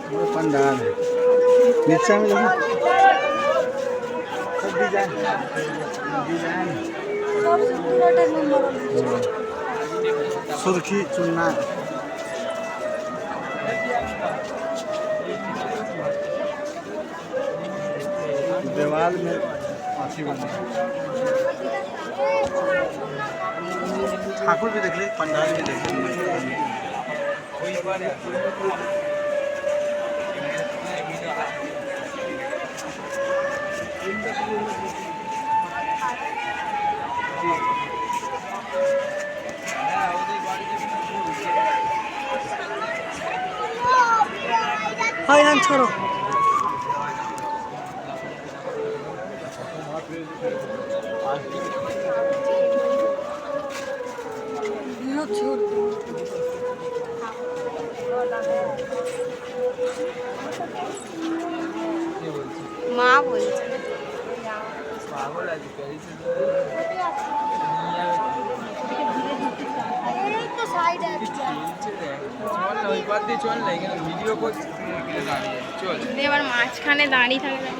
वो पंडाल है नीचे में देखो सब डिजाइन डिजाइन सुर्खी चुन्ना दीवार में पाथी बनी ठाकुर भी देख ले पंडाल भी देख ले हाँ यहाँ छोड़ो মা বলছে এবার মাঝখানে দাঁড়িয়ে থাকে